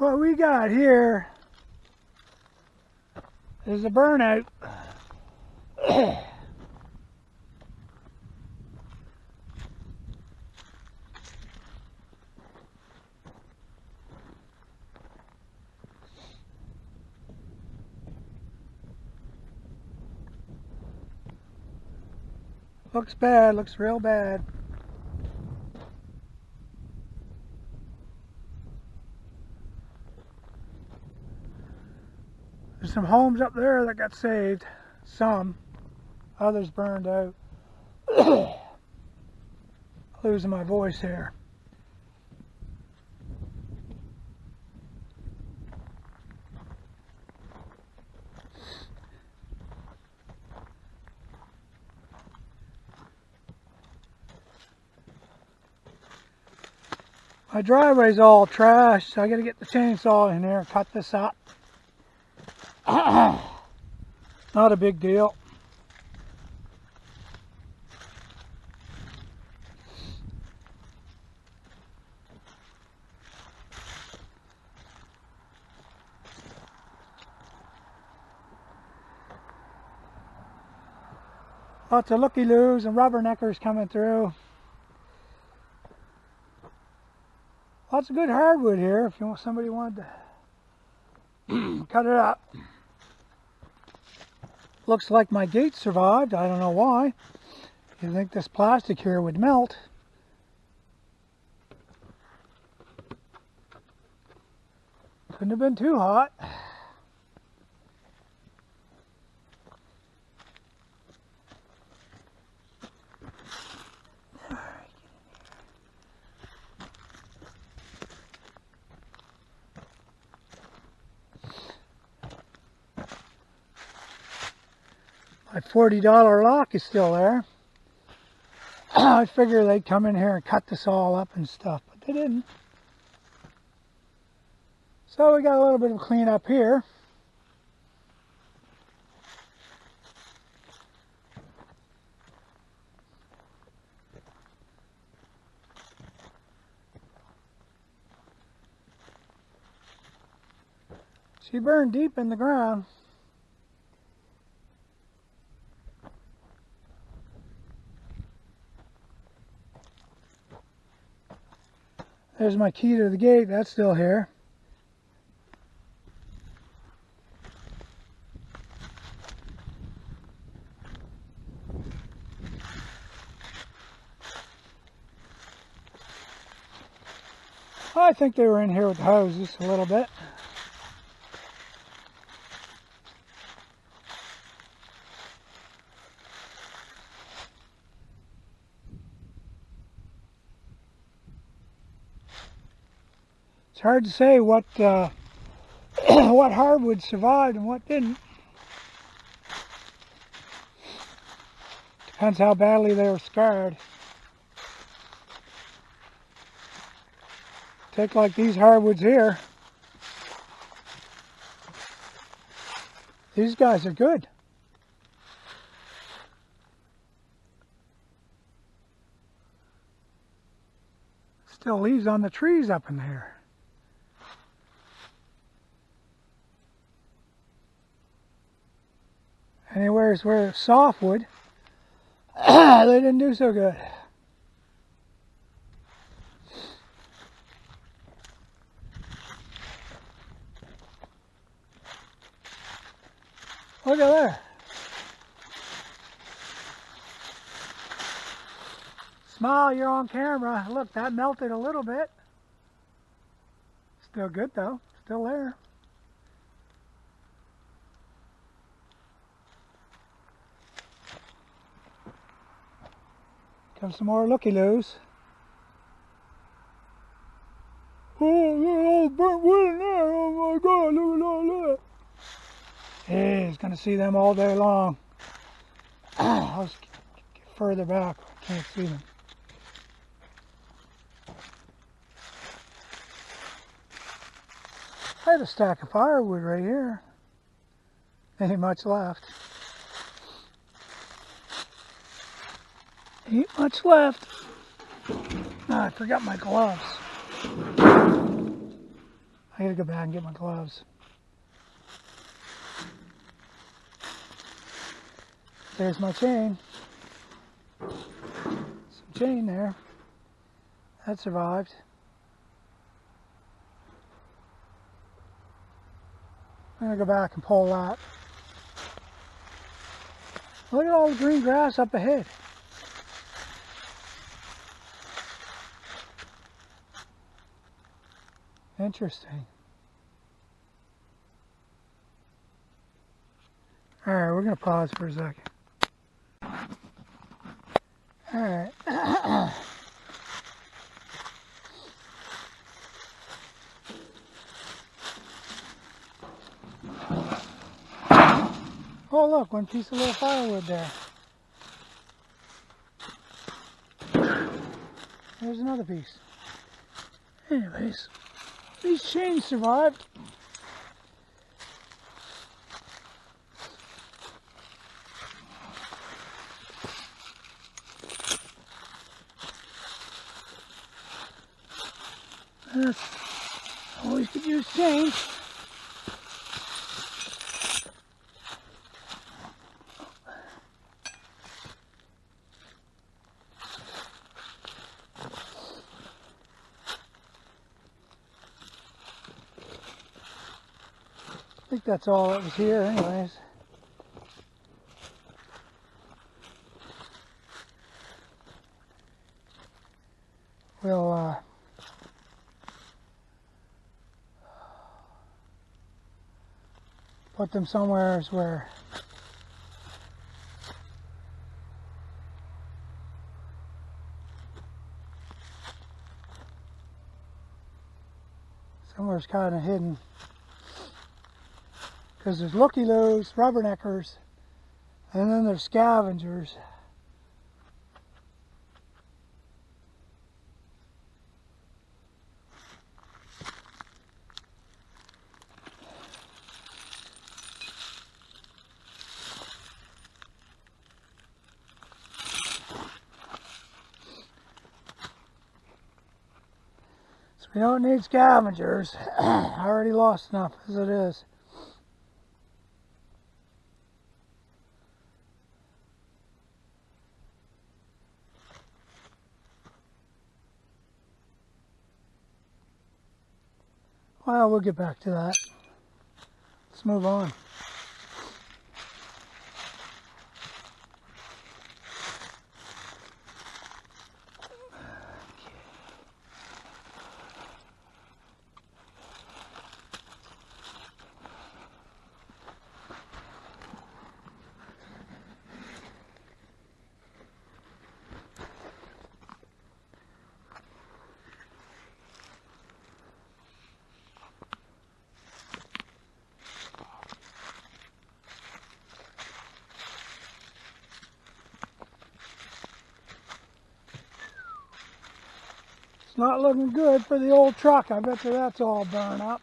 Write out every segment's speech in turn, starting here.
What we got here is a burnout. Looks bad, looks real bad. There's some homes up there that got saved. Some. Others burned out. Losing my voice here. My driveway's all trashed, so I gotta get the chainsaw in there and cut this up. Not a big deal. Lots of looky-loos and rubberneckers coming through. Lots of good hardwood here if you want somebody wanted to cut it up. Looks like my gate survived. I don't know why. You'd think this plastic here would melt. Couldn't have been too hot. My $40 lock is still there. I figure they'd come in here and cut this all up and stuff, but they didn't. So we got a little bit of cleanup here. She burned deep in the ground. There's my key to the gate, that's still here. I think they were in here with the hoses a little bit. It's hard to say what what hardwood survived and what didn't. Depends how badly they were scarred. Take like these hardwoods here. These guys are good. Still leaves on the trees up in there. Anywheres where it's softwood, they didn't do so good. Look at there. Smile, you're on camera. Look, that melted a little bit. Still good though, still there. Comes some more looky-loos. Oh, look at all the burnt wood in there. Oh my God, look at all that. Hey, he's going to see them all day long. I'll just get further back. I can't see them. I had a stack of firewood right here. Ain't much left. Ain't much left. Oh, I forgot my gloves. I I gotta go back and get my gloves. There's my chain. Some chain there. That survived. I'm gonna go back and pull that. Look at all the green grass up ahead. Interesting. Alright, we're going to pause for a second. Alright. Oh look, one piece of little firewood there. There's another piece. Anyways, these chains survived. Always could use chains. I think that's all that was here anyways. We'll put them somewhere where somewhere's kind of hidden. Because there's looky-loos, rubberneckers, and then there's scavengers. So we don't need scavengers. I already lost enough as it is. Well, we'll get back to that. Let's move on. It's not looking good for the old truck. I bet you that's all burned up.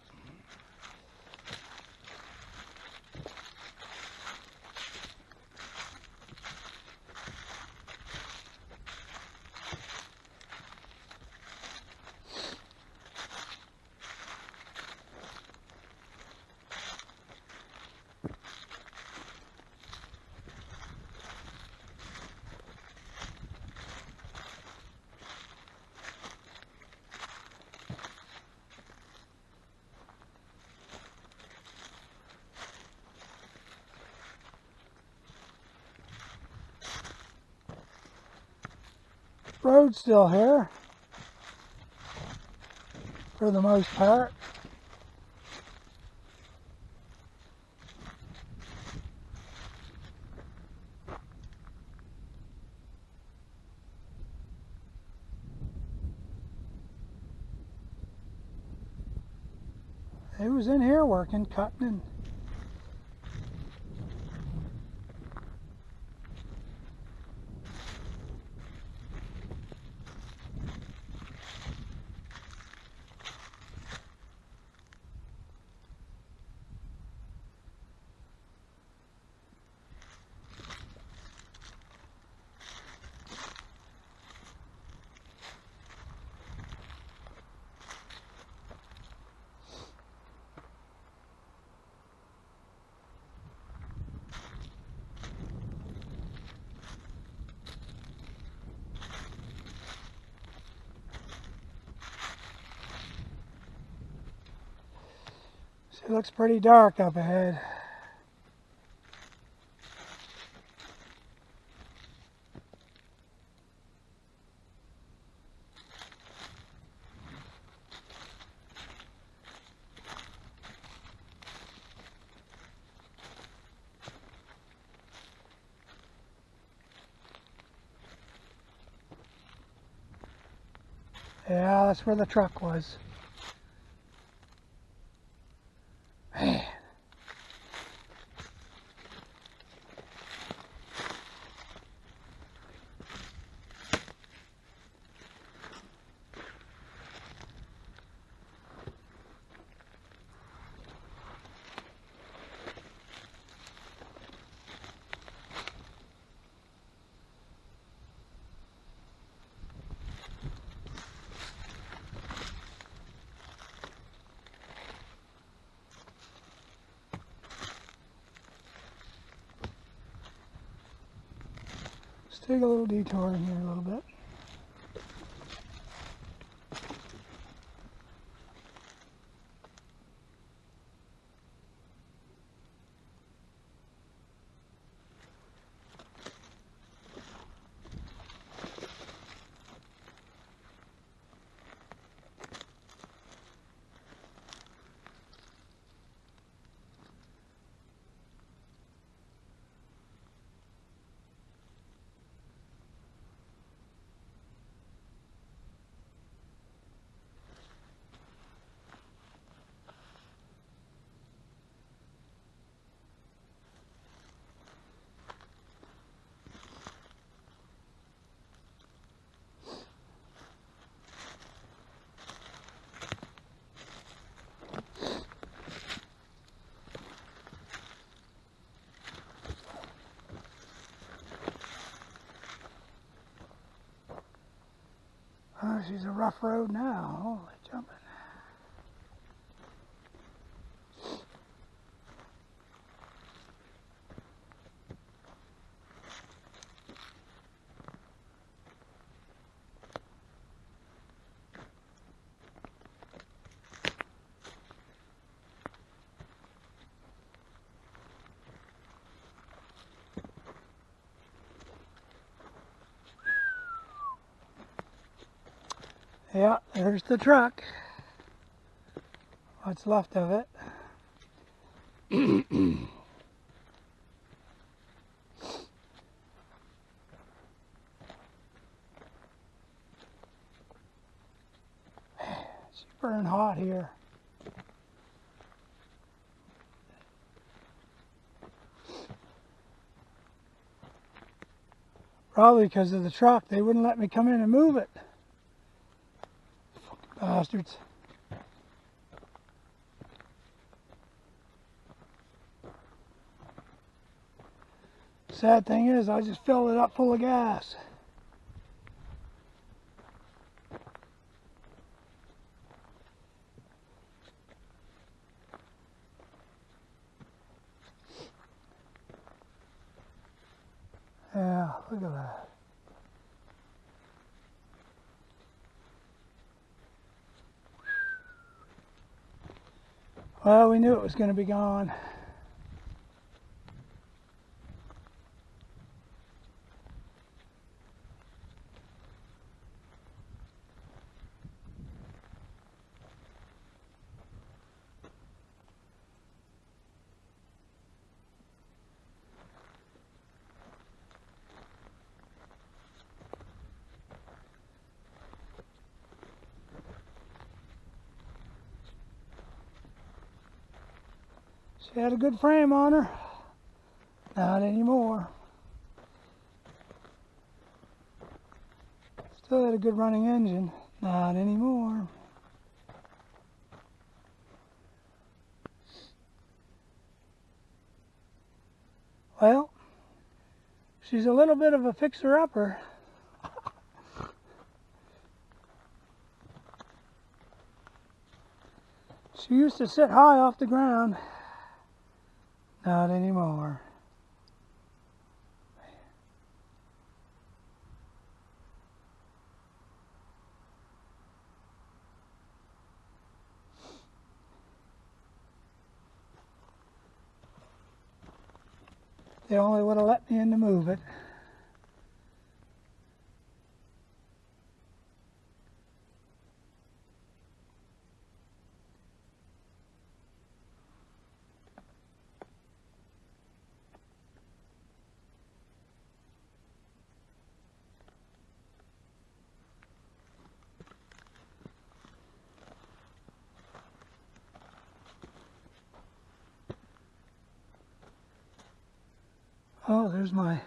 Road's still here, for the most part. It was in here working, cutting and It looks pretty dark up ahead. Yeah, that's where the truck was. Man. Let's take a little detour in here a little bit. Oh, she's a rough road now. Holy jumping. Yeah, there's the truck. What's left of it. It's burning hot here. Probably because of the truck. They wouldn't let me come in and move it. Fucking bastards. Sad thing is, I just filled it up full of gas. Yeah, look at that. Well, we knew it was going to be gone. She had a good frame on her. Not anymore. Still had a good running engine. Not anymore. Well, she's a little bit of a fixer-upper. She used to sit high off the ground. Not anymore. They only would have let me in to move it. Oh, there's my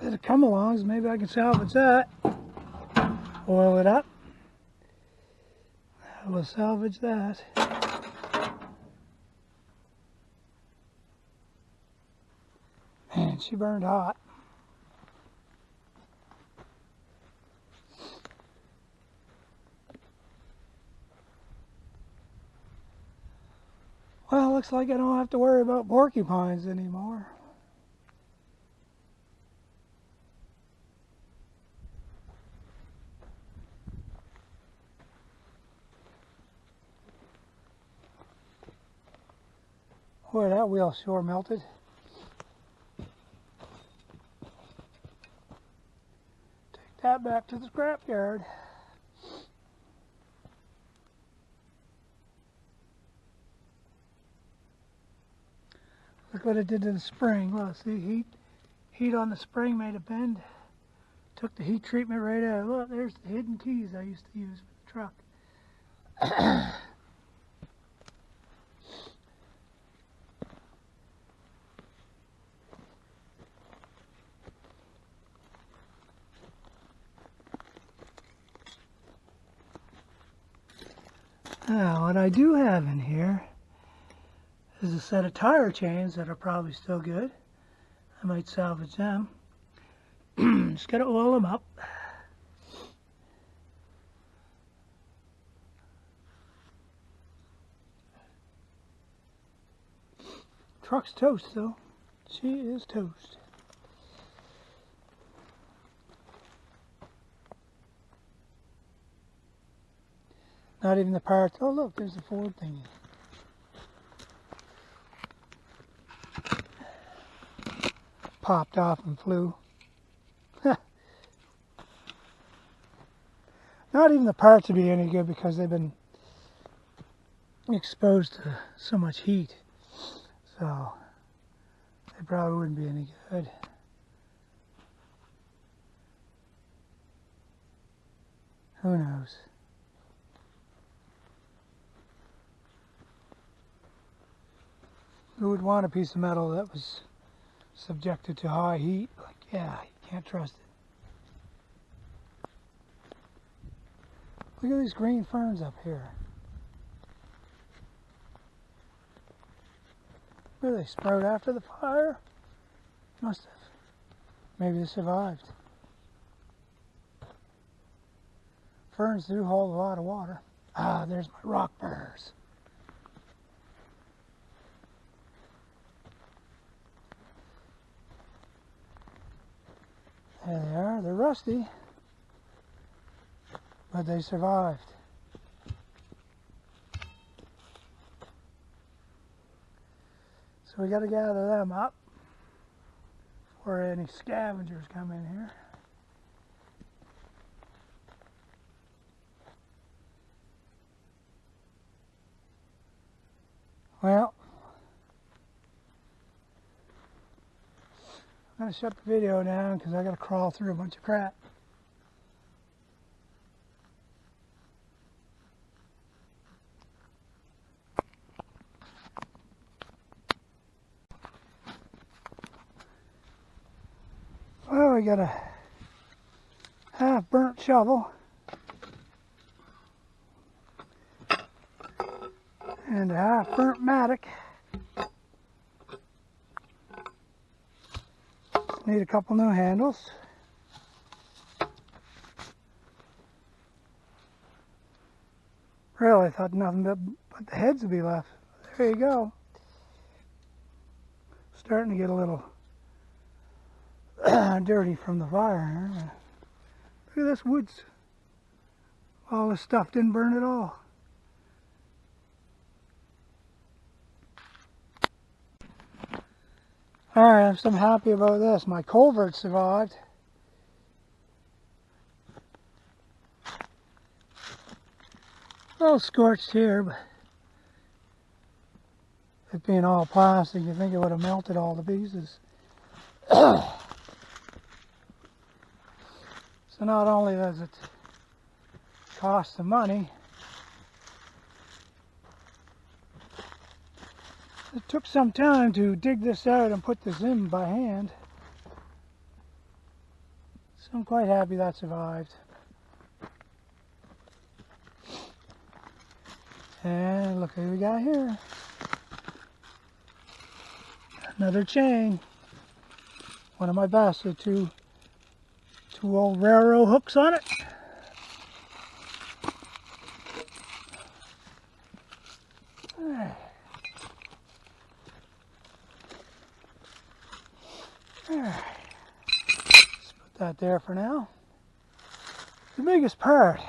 set of come-alongs. Maybe I can salvage that. Oil it up. I will salvage that. Man, she burned hot. Well, looks like I don't have to worry about porcupines anymore. Boy, that wheel sure melted. Take that back to the scrapyard. Look what it did to the spring. Well, see, heat on the spring made a bend. Took the heat treatment right out. Look, there's the hidden keys I used to use for the truck. Now, what I do have in here is a set of tire chains that are probably still good. I might salvage them. Just gotta oil them up. Truck's toast though. She is toast. Not even the parts. Oh look, there's the Ford thingy. Popped off and flew. Not even the parts would be any good because they've been exposed to so much heat. So they probably wouldn't be any good. Who knows? Who would want a piece of metal that was subjected to high heat? Like, yeah, you can't trust it. Look at these green ferns up here. Where they sprout after the fire? Must have. Maybe they survived. Ferns do hold a lot of water. Ah, there's my rock burrs. There they are. They're rusty, but they survived. So we got to gather them up before any scavengers come in here. Well, I'm going to shut the video down because I got to crawl through a bunch of crap. Well, we got a half-burnt shovel and a half-burnt mattock. Need a couple new handles. Really, I thought nothing but the heads would be left. There you go. Starting to get a little dirty from the fire here. Look at this woods. All this stuff didn't burn at all. Alright, I'm happy about this. My culvert survived. A little scorched here, but it being all plastic, you think it would have melted all the pieces. So not only does it cost some money, it took some time to dig this out and put this in by hand. So I'm quite happy that survived. And look who we got here. Another chain. One of my best with two old railroad hooks on it. Let's put that there for now. The biggest part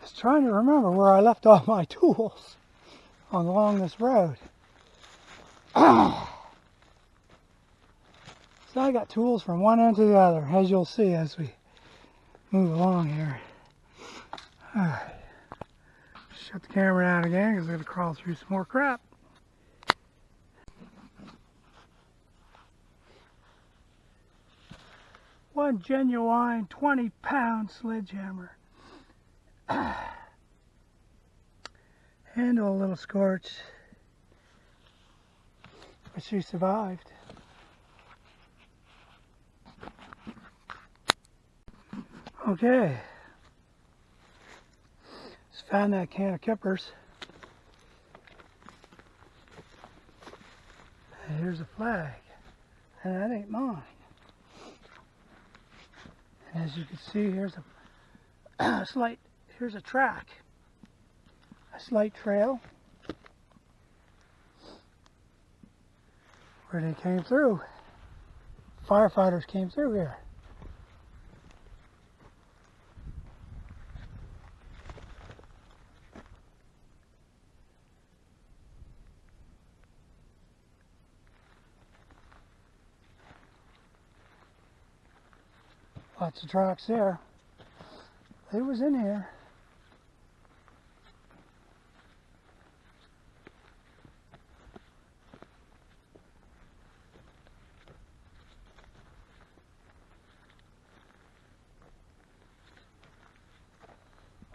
is trying to remember where I left all my tools along this road. So I got tools from one end to the other, as you'll see as we move along here. Alright. Shut the camera down again because I'm going to crawl through some more crap. One genuine 20-pound sledgehammer. Handle a little scorch, but she survived. Okay, just found that can of kippers. And here's a flag, and that ain't mine. And as you can see, here's here's a track, a slight trail where they came through. Firefighters came through here. Lots of tracks there. They was in here.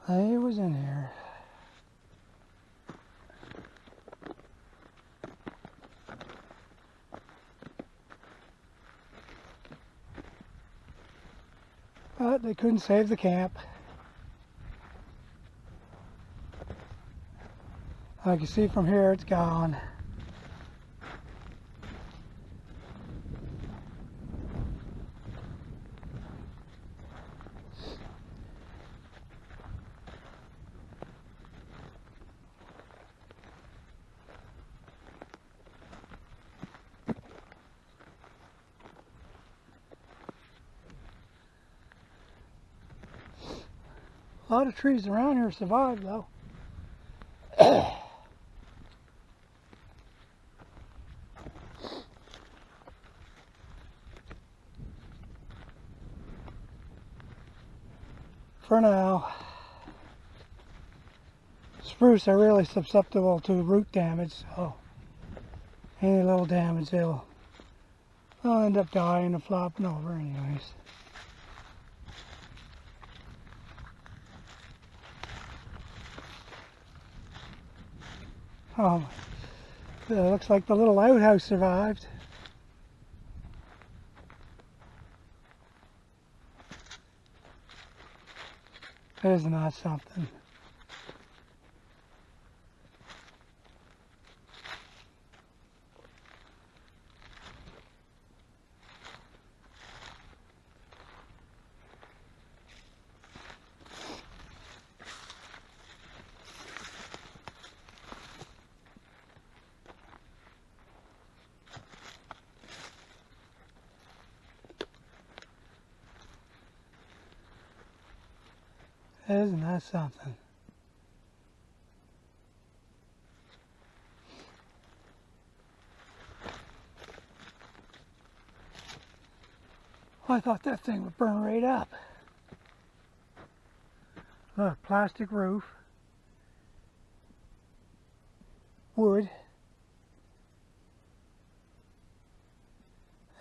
They was in here. But they couldn't save the camp. Like you see from here, it's gone. A lot of trees around here survived though. For now. Spruce are really susceptible to root damage, so any little damage they'll end up dying and flopping over anyways. Oh, it looks like the little outhouse survived. Isn't that something? Isn't that something? I thought that thing would burn right up. Look, plastic roof, wood.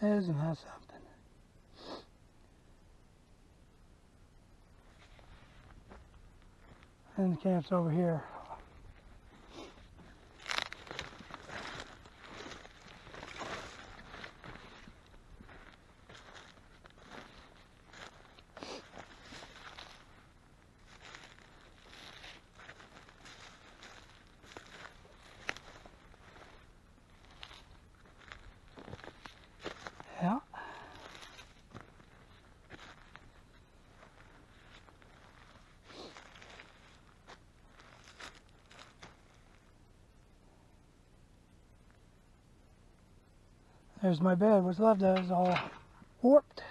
Isn't that something? And the camp's over here. Yeah. There's my bed. What's left of it is all warped.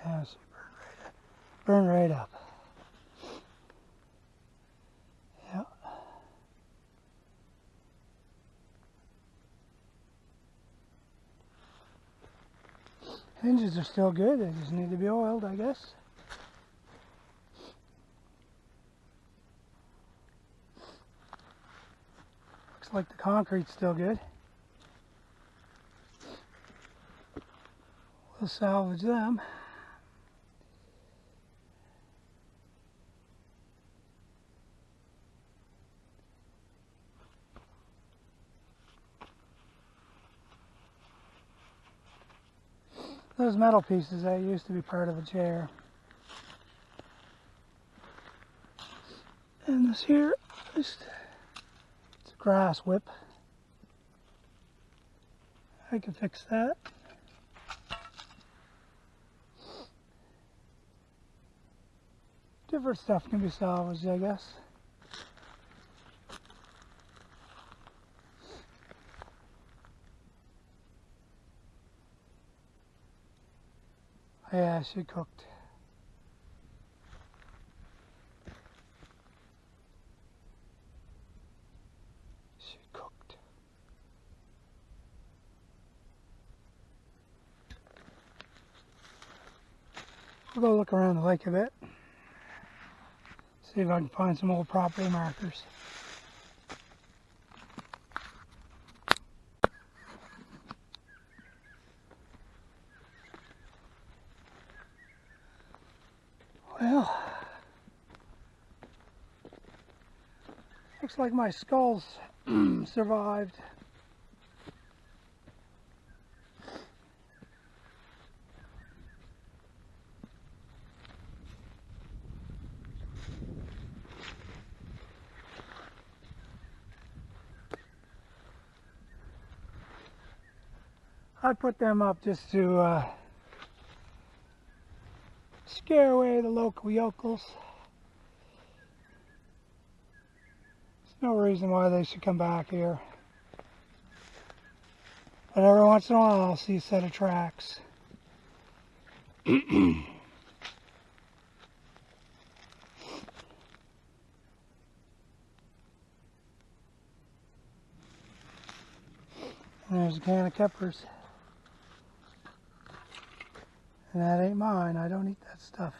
Yeah, see, burn right up. Yeah. Hinges are still good. They just need to be oiled, I guess. Looks like the concrete's still good. We'll salvage them. Those metal pieces, that used to be part of a chair. And this here, it's a grass whip. I can fix that. Different stuff can be salvaged, I guess. Yeah, she cooked. She cooked. We'll go look around the lake a bit. See if I can find some old property markers. Well, looks like my skull's survived. I put them up just to scare away the local yokels. There's no reason why they should come back here. But every once in a while I'll see a set of tracks. And there's a can of Keppers. And that ain't mine. I don't eat that stuff.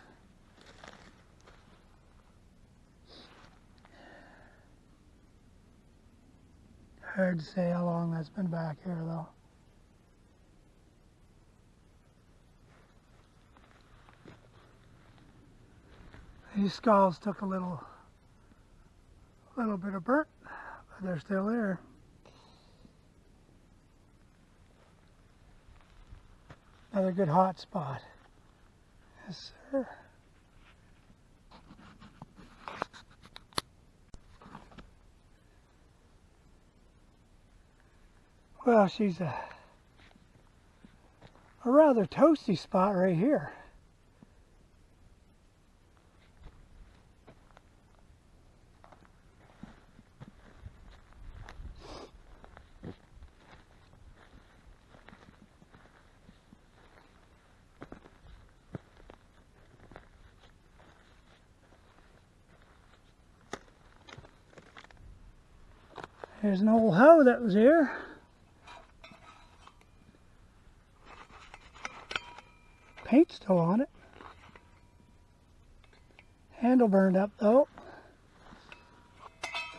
Hard to say how long that's been back here, though. These skulls took a little bit of burnt, but they're still there. Another good hot spot. Yes, sir. Well, she's a rather toasty spot right here. There's an old hoe that was here. Paint still on it. Handle burned up though.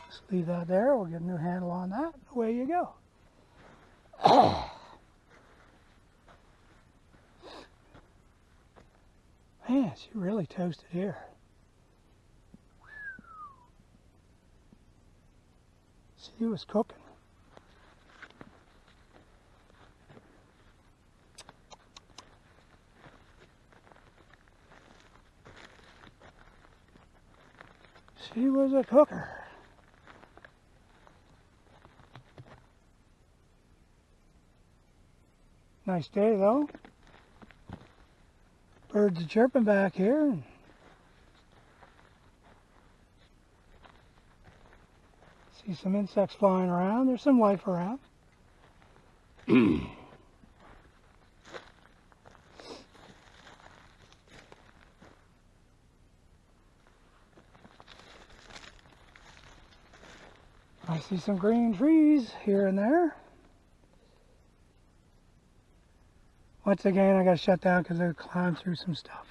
Just leave that there. We'll get a new handle on that. Away you go. Man, she really toasted here. She was cooking. She was a cooker. Nice day though. Birds are chirping back here. See some insects flying around. There's some life around. I see some green trees here and there. Once again, I got to shut down because I climbed through some stuff.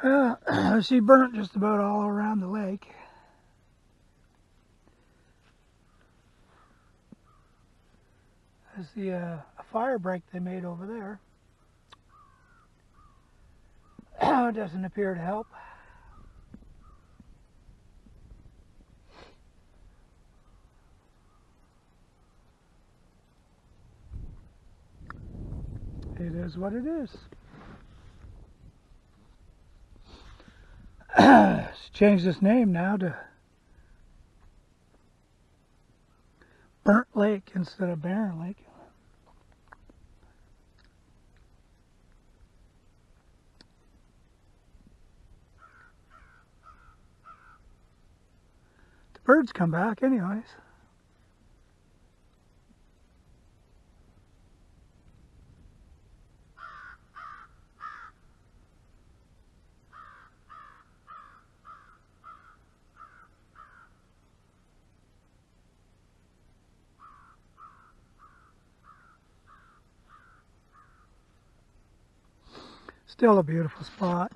Well, she burnt just about all around the lake. There's a fire break they made over there. It doesn't appear to help. It is what it is. She changed its name now to Burnt Lake instead of Barren Lake. The birds come back anyways. Still a beautiful spot.